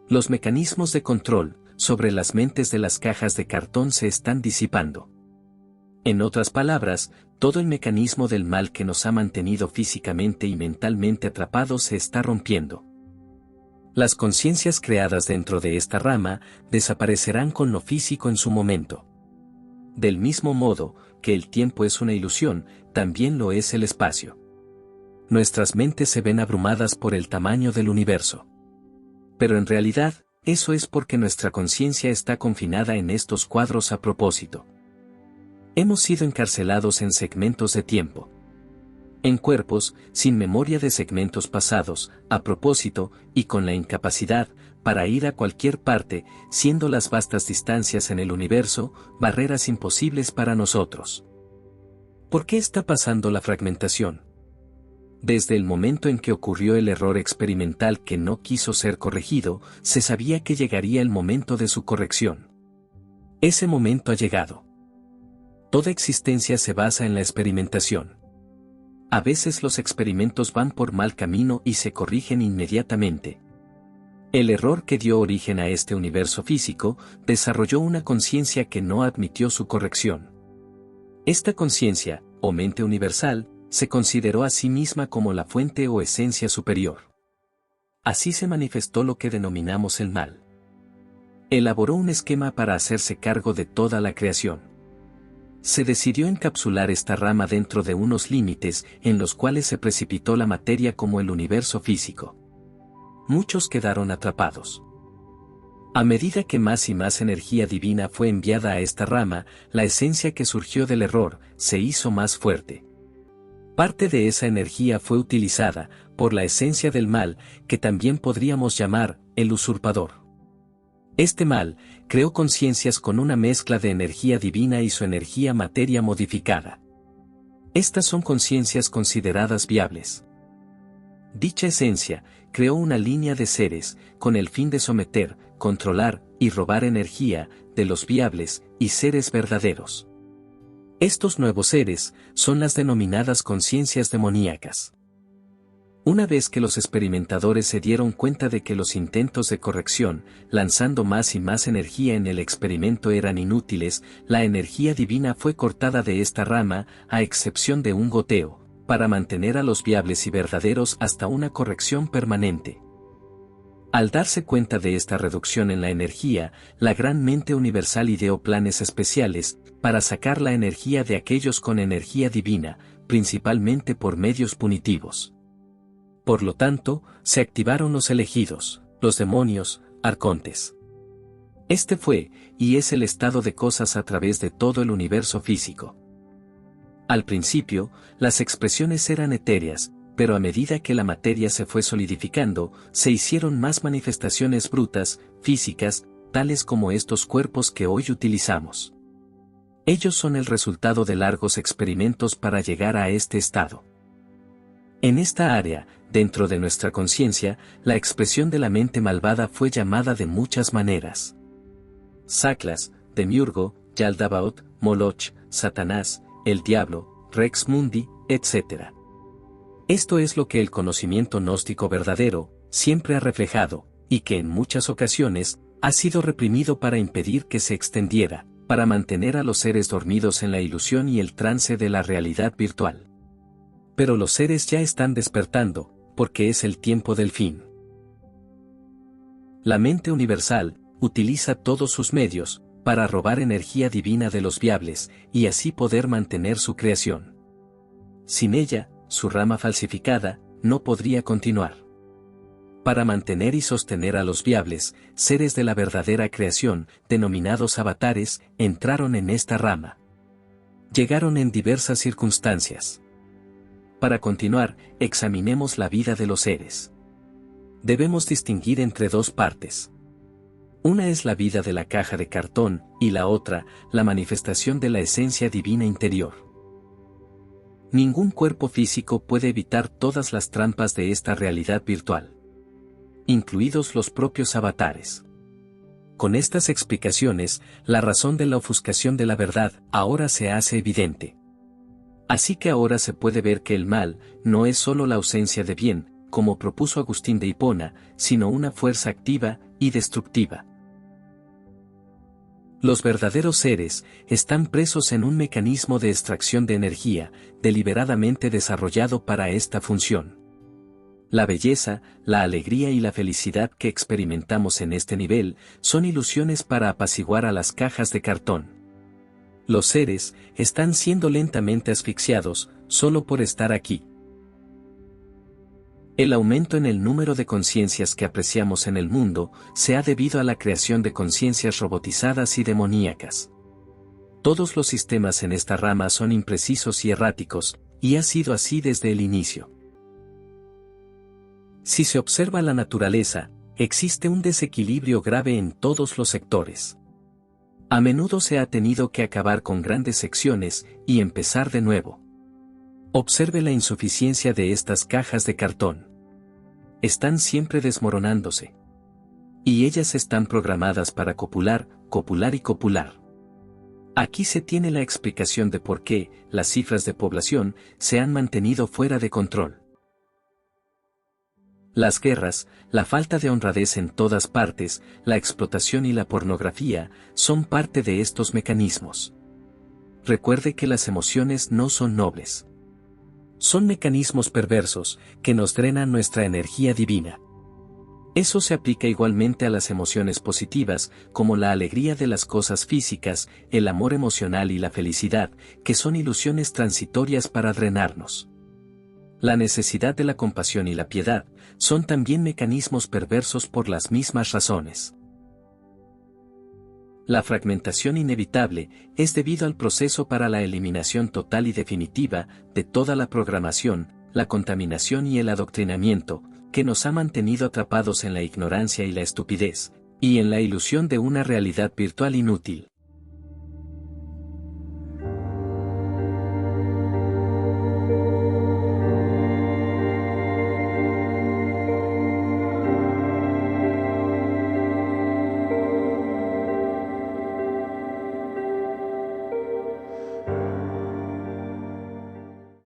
Los mecanismos de control sobre las mentes de las cajas de cartón se están disipando. En otras palabras, todo el mecanismo del mal que nos ha mantenido físicamente y mentalmente atrapados se está rompiendo. Las conciencias creadas dentro de esta rama desaparecerán con lo físico en su momento. Del mismo modo que el tiempo es una ilusión, también lo es el espacio. Nuestras mentes se ven abrumadas por el tamaño del universo. Pero en realidad, eso es porque nuestra conciencia está confinada en estos cuadros a propósito. Hemos sido encarcelados en segmentos de tiempo. En cuerpos, sin memoria de segmentos pasados, a propósito, y con la incapacidad, para ir a cualquier parte, siendo las vastas distancias en el universo, barreras imposibles para nosotros. ¿Por qué está pasando la fragmentación? Desde el momento en que ocurrió el error experimental que no quiso ser corregido, se sabía que llegaría el momento de su corrección. Ese momento ha llegado. Toda existencia se basa en la experimentación. A veces los experimentos van por mal camino y se corrigen inmediatamente. El error que dio origen a este universo físico desarrolló una conciencia que no admitió su corrección. Esta conciencia, o mente universal, se consideró a sí misma como la fuente o esencia superior. Así se manifestó lo que denominamos el mal. Elaboró un esquema para hacerse cargo de toda la creación. Se decidió encapsular esta rama dentro de unos límites en los cuales se precipitó la materia como el universo físico. Muchos quedaron atrapados. A medida que más y más energía divina fue enviada a esta rama, la esencia que surgió del error se hizo más fuerte. Parte de esa energía fue utilizada por la esencia del mal, que también podríamos llamar el usurpador. Este mal creó conciencias con una mezcla de energía divina y su energía materia modificada. Estas son conciencias consideradas viables. Dicha esencia creó una línea de seres, con el fin de someter, controlar y robar energía de los viables y seres verdaderos. Estos nuevos seres son las denominadas conciencias demoníacas. Una vez que los experimentadores se dieron cuenta de que los intentos de corrección, lanzando más y más energía en el experimento eran inútiles, la energía divina fue cortada de esta rama, a excepción de un goteo, para mantener a los viables y verdaderos hasta una corrección permanente. Al darse cuenta de esta reducción en la energía, la gran mente universal ideó planes especiales, para sacar la energía de aquellos con energía divina, principalmente por medios punitivos. Por lo tanto, se activaron los elegidos, los demonios, arcontes. Este fue, y es el estado de cosas a través de todo el universo físico. Al principio, las expresiones eran etéreas, pero a medida que la materia se fue solidificando, se hicieron más manifestaciones brutas, físicas, tales como estos cuerpos que hoy utilizamos. Ellos son el resultado de largos experimentos para llegar a este estado. En esta área, dentro de nuestra conciencia, la expresión de la mente malvada fue llamada de muchas maneras. Saklas, Demiurgo, Yaldabaoth, Moloch, Satanás, el diablo, Rex Mundi, etc. Esto es lo que el conocimiento gnóstico verdadero siempre ha reflejado, y que en muchas ocasiones ha sido reprimido para impedir que se extendiera, para mantener a los seres dormidos en la ilusión y el trance de la realidad virtual. Pero los seres ya están despertando, porque es el tiempo del fin. La mente universal utiliza todos sus medios para robar energía divina de los viables y así poder mantener su creación. Sin ella, su rama falsificada no podría continuar. Para mantener y sostener a los viables, seres de la verdadera creación, denominados avatares, entraron en esta rama. Llegaron en diversas circunstancias. Para continuar, examinemos la vida de los seres. Debemos distinguir entre dos partes. Una es la vida de la caja de cartón, y la otra, la manifestación de la esencia divina interior. Ningún cuerpo físico puede evitar todas las trampas de esta realidad virtual, incluidos los propios avatares. Con estas explicaciones, la razón de la ofuscación de la verdad ahora se hace evidente. Así que ahora se puede ver que el mal no es solo la ausencia de bien, como propuso Agustín de Hipona, sino una fuerza activa y destructiva. Los verdaderos seres están presos en un mecanismo de extracción de energía, deliberadamente desarrollado para esta función. La belleza, la alegría y la felicidad que experimentamos en este nivel son ilusiones para apaciguar a las cajas de cartón. Los seres están siendo lentamente asfixiados solo por estar aquí. El aumento en el número de conciencias que apreciamos en el mundo se ha debido a la creación de conciencias robotizadas y demoníacas. Todos los sistemas en esta rama son imprecisos y erráticos, y ha sido así desde el inicio. Si se observa la naturaleza, existe un desequilibrio grave en todos los sectores. A menudo se ha tenido que acabar con grandes secciones y empezar de nuevo. Observe la insuficiencia de estas cajas de cartón. Están siempre desmoronándose. Y ellas están programadas para copular, copular y copular. Aquí se tiene la explicación de por qué las cifras de población se han mantenido fuera de control. Las guerras, la falta de honradez en todas partes, la explotación y la pornografía son parte de estos mecanismos. Recuerde que las emociones no son nobles. Son mecanismos perversos que nos drenan nuestra energía divina. Eso se aplica igualmente a las emociones positivas, como la alegría de las cosas físicas, el amor emocional y la felicidad, que son ilusiones transitorias para drenarnos. La necesidad de la compasión y la piedad son también mecanismos perversos por las mismas razones. La fragmentación inevitable es debido al proceso para la eliminación total y definitiva de toda la programación, la contaminación y el adoctrinamiento, que nos ha mantenido atrapados en la ignorancia y la estupidez, y en la ilusión de una realidad virtual inútil.